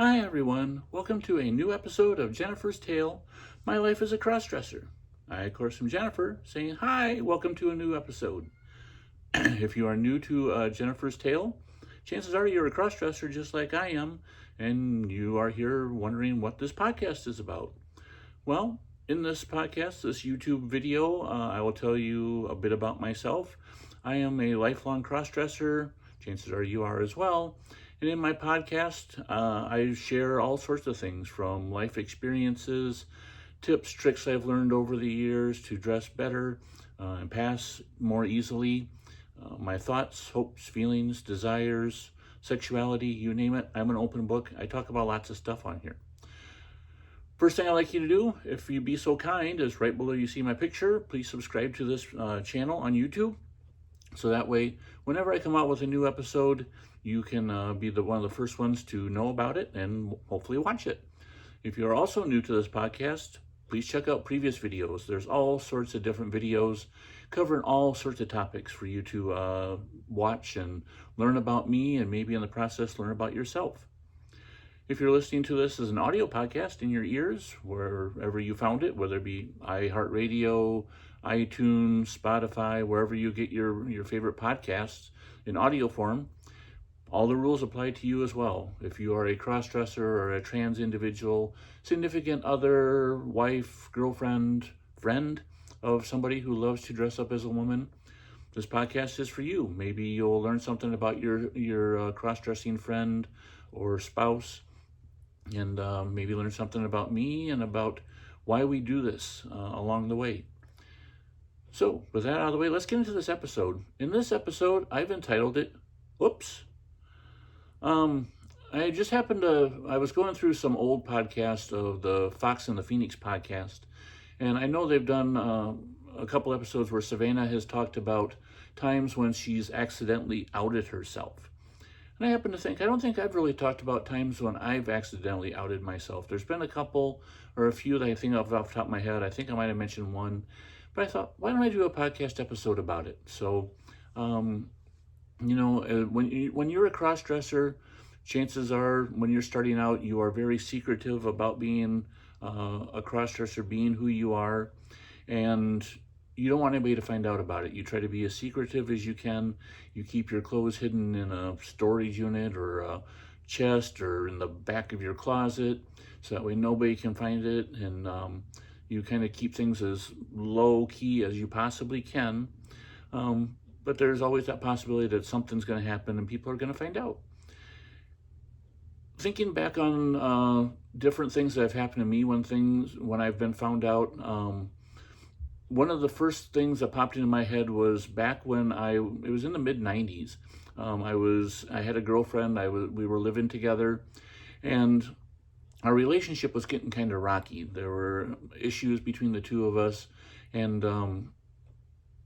Hi everyone, welcome to a new episode of Jennifer's Tale, My Life as a Crossdresser. I, of course, am Jennifer, saying hi, welcome to a new episode. If you are new to Jennifer's Tale, chances are you're a crossdresser just like I am, and you are here wondering what this podcast is about. Well, in this podcast, this YouTube video, I will tell you a bit about myself. I am a lifelong crossdresser, chances are you are as well. And in my podcast, I share all sorts of things from life experiences, tips, tricks I've learned over the years to dress better and pass more easily, my thoughts, hopes, feelings, desires, sexuality, you name it. I'm an open book. I talk about lots of stuff on here. First thing I'd like you to do, if you'd be so kind, is right below you see my picture, please subscribe to this channel on YouTube. So that way, whenever I come out with a new episode, you can be one of the first ones to know about it and hopefully watch it. If you're also new to this podcast, please check out previous videos. There's all sorts of different videos covering all sorts of topics for you to watch and learn about me, and maybe in the process learn about yourself. If you're listening to this as an audio podcast in your ears, wherever you found it, whether it be iHeartRadio, iTunes, Spotify, wherever you get your favorite podcasts in audio form, all the rules apply to you as well. If you are a crossdresser or a trans individual, significant other, wife, girlfriend, friend of somebody who loves to dress up as a woman, this podcast is for you. Maybe you'll learn something about your cross-dressing friend or spouse, and maybe learn something about me and about why we do this along the way. So, with that out of the way, let's get into this episode. In this episode, I've entitled it, Whoops. I just happened to, I was going through some old podcasts of the Fox and the Phoenix podcast, and I know they've done a couple episodes where Savannah has talked about times when she's accidentally outed herself. And I happen to think, I don't think I've really talked about times when I've accidentally outed myself. There's been a couple or a few that I think of off the top of my head. I think I might have mentioned one, but I thought, why don't I do a podcast episode about it? So, when you're a cross-dresser, chances are when you're starting out, you are very secretive about being a cross-dresser, being who you are, and you don't want anybody to find out about it. You try to be as secretive as you can. You keep your clothes hidden in a storage unit or a chest or in the back of your closet, so that way nobody can find it, and you kind of keep things as low-key as you possibly can. But there's always that possibility that something's going to happen and people are going to find out. Thinking back on different things that have happened to me when I've been found out, one of the first things that popped into my head was back when it was in the mid-90s. I had a girlfriend, we were living together, and our relationship was getting kind of rocky. There were issues between the two of us, and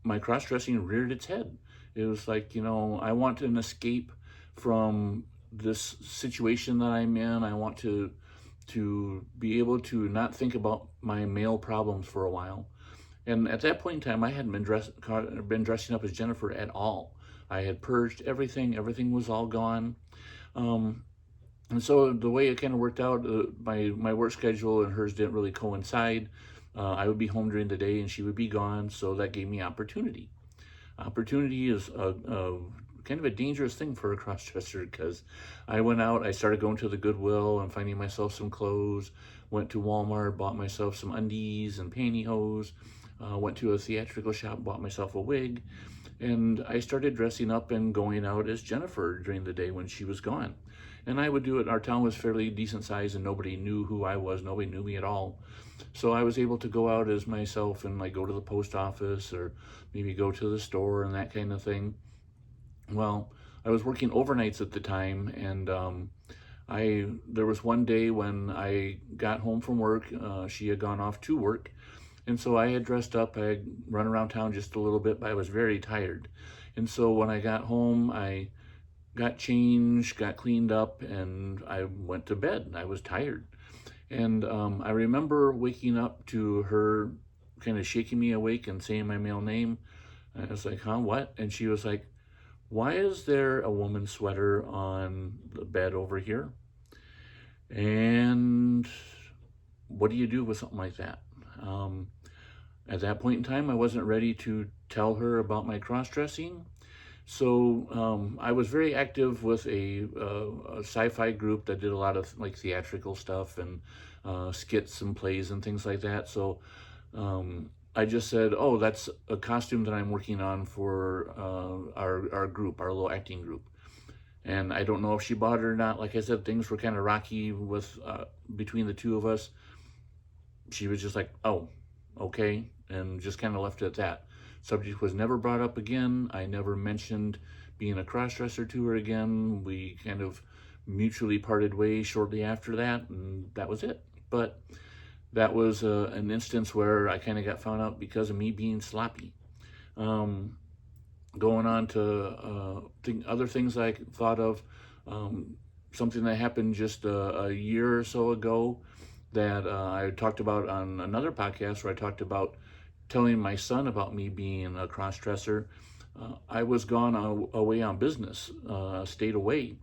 my cross-dressing reared its head. It was like, I want an escape from this situation that I'm in. I want to be able to not think about my male problems for a while. And at that point in time, I hadn't been dressing up as Jennifer at all. I had purged everything. Everything was all gone. And so the way it kind of worked out, my work schedule and hers didn't really coincide. I would be home during the day and she would be gone, so that gave me opportunity. Opportunity is a kind of a dangerous thing for a crossdresser, because I went out, I started going to the Goodwill and finding myself some clothes, went to Walmart, bought myself some undies and pantyhose, went to a theatrical shop, bought myself a wig, and I started dressing up and going out as Jennifer during the day when she was gone. And I would do it. Our town was fairly decent size and nobody knew who I was. Nobody knew me at all. So I was able to go out as myself and like go to the post office or maybe go to the store and that kind of thing. Well, I was working overnights at the time, and there was one day when I got home from work. She had gone off to work, and so I had dressed up. I had run around town just a little bit, but I was very tired. And so when I got home, I got changed, got cleaned up, and I went to bed. I was tired. And I remember waking up to her kind of shaking me awake and saying my male name. And I was like, huh, what? And she was like, why is there a woman's sweater on the bed over here? And what do you do with something like that? At that point in time, I wasn't ready to tell her about my cross-dressing. So I was very active with a sci-fi group that did a lot of like theatrical stuff and skits and plays and things like that. So I just said, "Oh, that's a costume that I'm working on for our group, our little acting group." And I don't know if she bought it or not. Like I said, things were kind of rocky with between the two of us. She was just like, "Oh, okay," and just kind of left it at that. Subject was never brought up again. I never mentioned being a crossdresser to her again. We kind of mutually parted ways shortly after that, and that was it. But that was an instance where I kind of got found out because of me being sloppy. Going on to other things I thought of, something that happened just a year or so ago that I talked about on another podcast where I talked about telling my son about me being a cross-dresser. I was gone away on business, stayed away,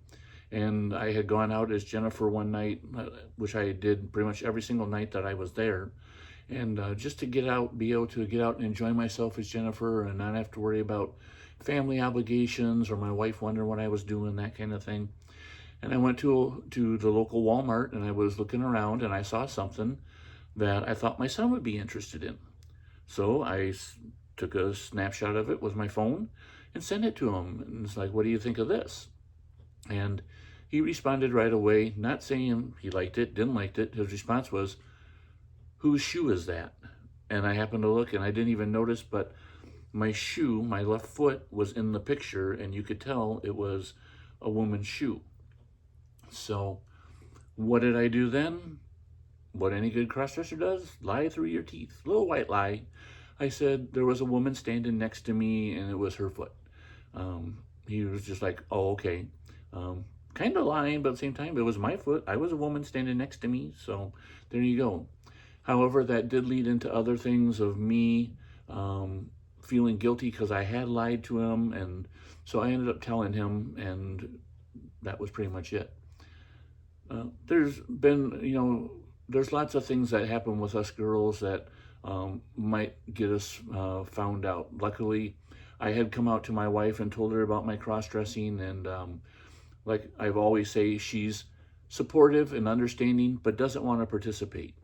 and I had gone out as Jennifer one night, which I did pretty much every single night that I was there. And just to get out, be able to get out and enjoy myself as Jennifer and not have to worry about family obligations or my wife wondering what I was doing, that kind of thing. And I went to the local Walmart and I was looking around and I saw something that I thought my son would be interested in. So I took a snapshot of it with my phone and sent it to him. And it's like, "What do you think of this?" And he responded right away, not saying he liked it, didn't like it. His response was, "Whose shoe is that?" And I happened to look and I didn't even notice, but my shoe, my left foot, was in the picture and you could tell it was a woman's shoe. So what did I do then? What any good crossdresser does? Lie through your teeth. Little white lie. I said there was a woman standing next to me and it was her foot. He was just like, "Oh, okay." Kind of lying, but at the same time, it was my foot. I was a woman standing next to me. So there you go. However, that did lead into other things of me feeling guilty because I had lied to him. And so I ended up telling him, and that was pretty much it. There's been, there's lots of things that happen with us girls that might get us found out. Luckily, I had come out to my wife and told her about my cross-dressing, and like I've always say, she's supportive and understanding, but doesn't want to participate.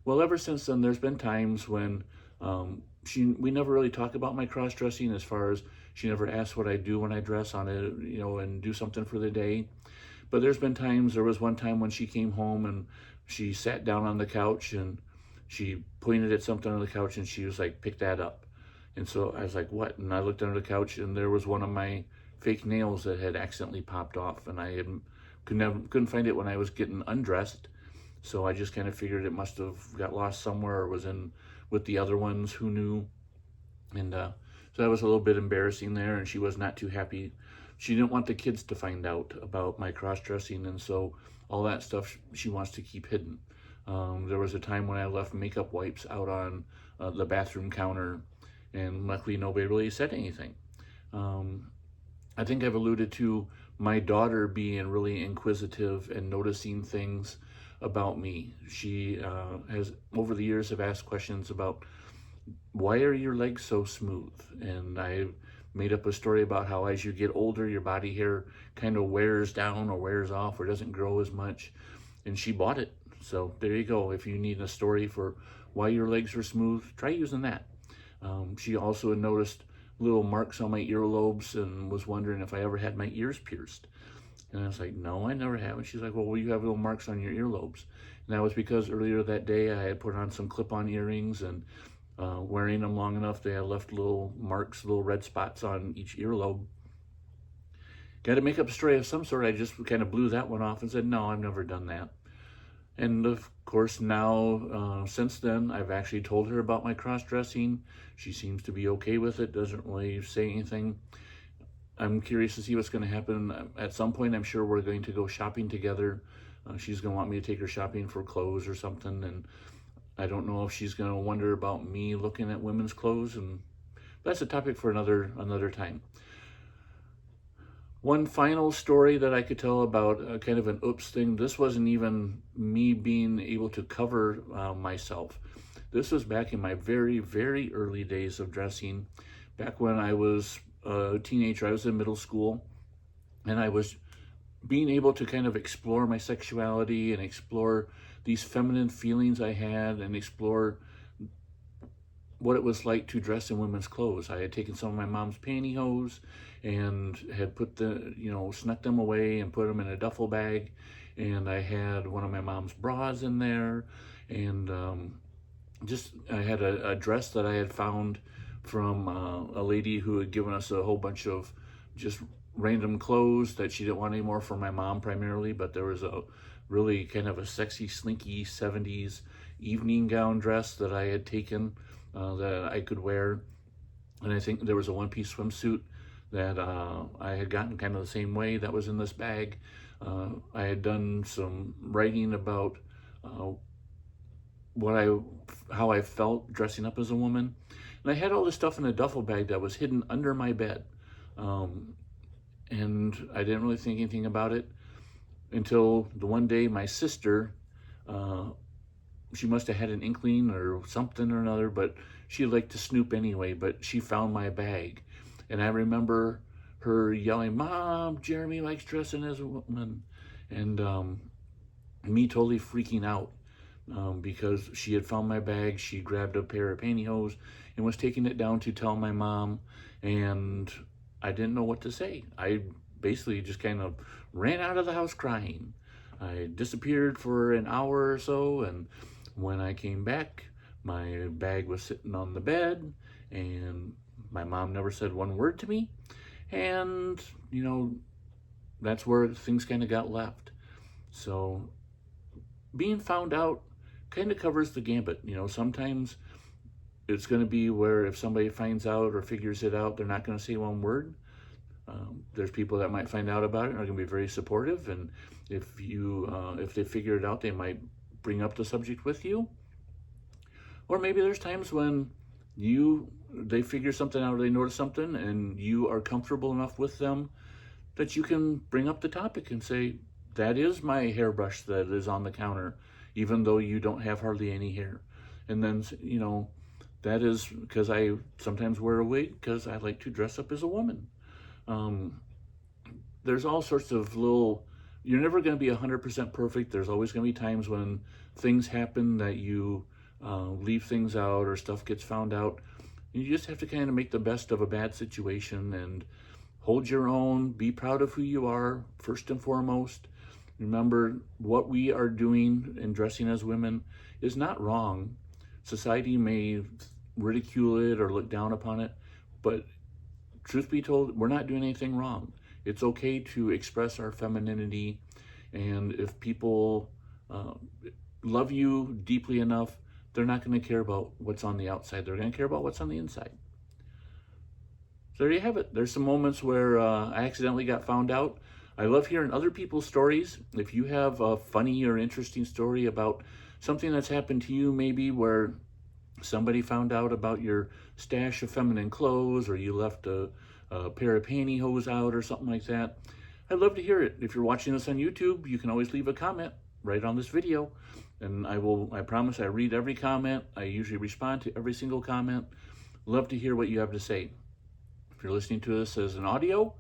Well, ever since then, there's been times when we never really talk about my cross-dressing, as far as she never asks what I do when I dress on it, and do something for the day. But there was one time when she came home and she sat down on the couch and she pointed at something on the couch and she was like, "Pick that up." And so I was like, "What?" And I looked under the couch and there was one of my fake nails that had accidentally popped off, and I couldn't find it when I was getting undressed. So I just kind of figured it must have got lost somewhere or was in with the other ones, who knew. And so that was a little bit embarrassing there, and she was not too happy. She didn't want the kids to find out about my cross-dressing, and so all that stuff she wants to keep hidden. There was a time when I left makeup wipes out on the bathroom counter, and luckily nobody really said anything. I think I've alluded to my daughter being really inquisitive and noticing things about me. She has, over the years, have asked questions about, "Why are your legs so smooth?" And I made up a story about how as you get older, your body hair kind of wears down or wears off or doesn't grow as much. And she bought it. So there you go. If you need a story for why your legs are smooth, try using that. She also had noticed little marks on my earlobes and was wondering if I ever had my ears pierced. And I was like, "No, I never have." And she's like, "Well, you have little marks on your earlobes." And that was because earlier that day I had put on some clip-on earrings, and wearing them long enough, they had left little marks, little red spots on each earlobe. Got to make up a story of some sort. I just kind of blew that one off and said, "No, I've never done that." And of course now, since then, I've actually told her about my cross-dressing. She seems to be okay with it, doesn't really say anything. I'm curious to see what's going to happen. At some point, I'm sure we're going to go shopping together. She's going to want me to take her shopping for clothes or something, and I don't know if she's going to wonder about me looking at women's clothes, and that's a topic for another time. One final story that I could tell about kind of an oops thing. This wasn't even me being able to cover myself. This was back in my very, very early days of dressing, back when I was a teenager. I was in middle school, and I was being able to kind of explore my sexuality and explore these feminine feelings I had and explore what it was like to dress in women's clothes. I had taken some of my mom's pantyhose and had put snuck them away and put them in a duffel bag. And I had one of my mom's bras in there. And I had a dress that I had found from a lady who had given us a whole bunch of just random clothes that she didn't want anymore for my mom primarily, but there was a really kind of a sexy, slinky 70s evening gown dress that I had taken that I could wear. And I think there was a one-piece swimsuit that I had gotten kind of the same way that was in this bag. I had done some writing about how I felt dressing up as a woman. And I had all this stuff in a duffel bag that was hidden under my bed. And I didn't really think anything about it until the one day my sister, she must have had an inkling or something or another, but she liked to snoop anyway, but she found my bag. And I remember her yelling, "Mom, Jeremy likes dressing as a woman." And me totally freaking out because she had found my bag. She grabbed a pair of pantyhose and was taking it down to tell my mom. And I didn't know what to say. I basically just kind of ran out of the house crying. I disappeared for an hour or so, and when I came back, my bag was sitting on the bed, and my mom never said one word to me. And, that's where things kind of got left. So being found out kind of covers the gambit. Sometimes it's going to be where if somebody finds out or figures it out, they're not going to say one word. There's people that might find out about it and are going to be very supportive. And if they figure it out, they might bring up the subject with you. Or maybe there's times when they figure something out or they notice something and you are comfortable enough with them that you can bring up the topic and say, "That is my hairbrush that is on the counter, even though you don't have hardly any hair." And then, that is because I sometimes wear a wig because I like to dress up as a woman. There's all sorts of you're never going to be 100% perfect. There's always going to be times when things happen that you leave things out or stuff gets found out. You just have to kind of make the best of a bad situation and hold your own. Be proud of who you are, first and foremost. Remember, what we are doing in dressing as women is not wrong. Society may ridicule it or look down upon it, but truth be told, we're not doing anything wrong. It's okay to express our femininity, and if people love you deeply enough, they're not going to care about what's on the outside. They're going to care about what's on the inside. So there you have it. There's some moments where I accidentally got found out. I love hearing other people's stories. If you have a funny or interesting story about something that's happened to you, maybe where somebody found out about your stash of feminine clothes, or you left a pair of pantyhose out or something like that, I'd love to hear it. If you're watching this on YouTube, you can always leave a comment right on this video, and I promise I read every comment. I usually respond to every single comment. Love to hear what you have to say. If you're listening to this as an audio,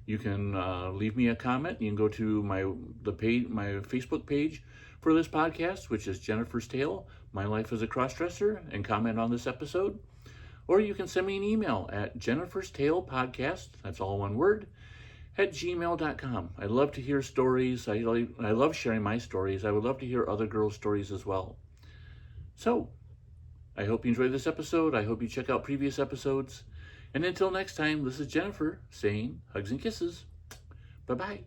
you can leave me a comment. You can go to my Facebook page for this podcast, which is Jennifer's Tale, My Life as a Crossdresser, and comment on this episode. Or you can send me an email at Jennifer's Tale Podcast, that's all one word, at gmail.com. I love to hear stories. I love sharing my stories. I would love to hear other girls' stories as well. So, I hope you enjoyed this episode. I hope you check out previous episodes. And until next time, this is Jennifer saying hugs and kisses. Bye-bye.